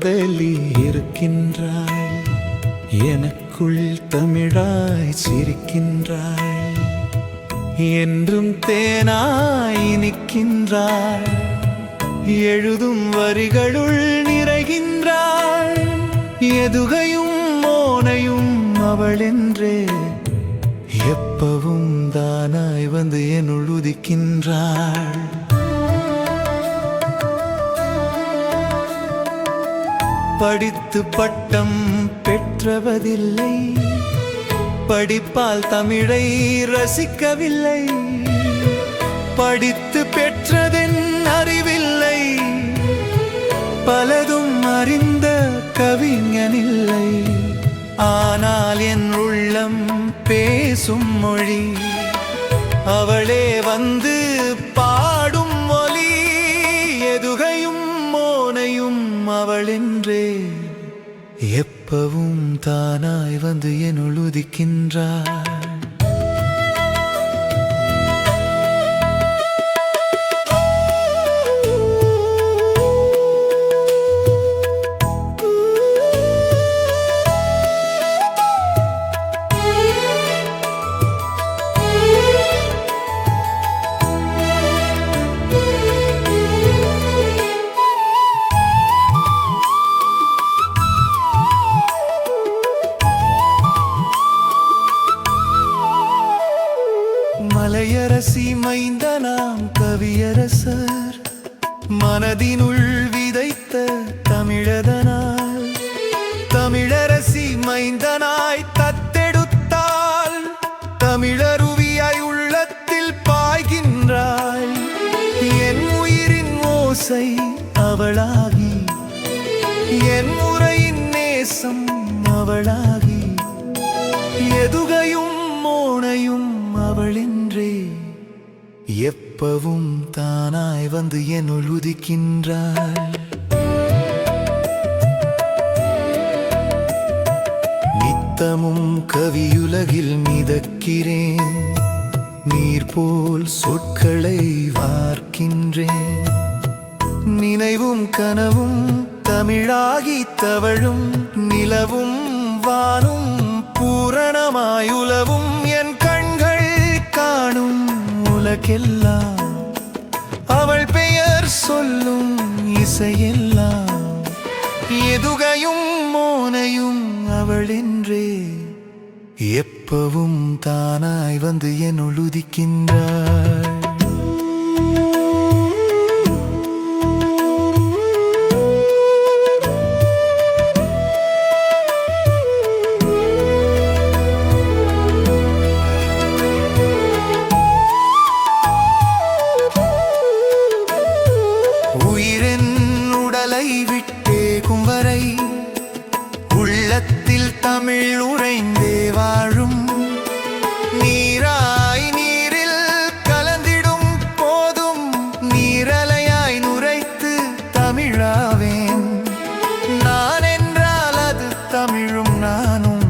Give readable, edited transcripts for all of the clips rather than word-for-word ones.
காதலி இருக்கின்றாய், எனக்குள் தமிழாய் சிரிக்கின்றாய், என்றும் தேனாய் நிற்கின்றாய், எழுதும் வரிகளுள் நிறைகின்றாய், எதுகையும் மோனையும் அவளென்றே எப்பவும் தானாய் வந்து என்னுள் உதிக்கின்றாள். படித்து பட்டம் பெற்றவதில்லை, படிப்பால் தமிழை ரசிக்கவில்லை, படித்து பெற்றதென் அறிவில்லை, பலதும் அறிந்த கவிஞனில்லை, ஆனால் என் உள்ளம் பேசும் மொழி அவளே வந்து பாடும் ஒலி, எதுகையும் மோனையும் அவளென்றே எப்பவும் தானாய் வந்து என்னுள் உதிக்கின்றாள். மலையரசி மைந்தனாம் கவியரசர் மனதினுள் விதைத்த தமிழதனால், தமிழரசி மைந்தனாய் தத்தெடுத்தால், தமிழருவியாய் உள்ளத்தில் பாய்கின்றாள், என் உயிரின் ஓசை அவளாகி, என் முறையின் நேசம் அவளாகி, எதுகையும் மோனையும் அவளென்றே எப்பவும் தானாய் வந்து என்னுள் உதிக்கின்றாள். நித்தமும் கவியுலகில் மிதக்கிறேன், நீர் போல் சொற்களை வார்க்கின்றேன், நினைவும் கனவும் தமிழாகி தவழும், நிலவும் வானும் பூரணமாய் உலவும், என் கண்கள் காணும் உலகெல்லாம் அவள் பெயர் சொல்லும் இசையெல்லாம், எதுகையும் மோனையும் அவளென்றே எப்பவும் தானாய் வந்து என்னுள் உதிக்கின்றாள். உயிரின் உடலை விட்டேகும் வரை உள்ளத்தில் தமிழ் உறைந்தே வாழும், நீராய் நீரில் கலந்திடும் போதும் நீரலையாய் நுரைத்து தமிழாவேன், நான் என்றால் அது தமிழும் நானும்,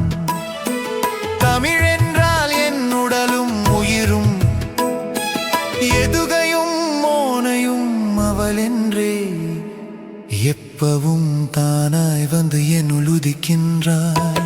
தமிழென்றால் என் உடலும் உயிரும், எதுகையும் மோனையும் அவளென்றே எப்பவும் தானாய் வந்து என்னுள் உதிக்கின்றாள்.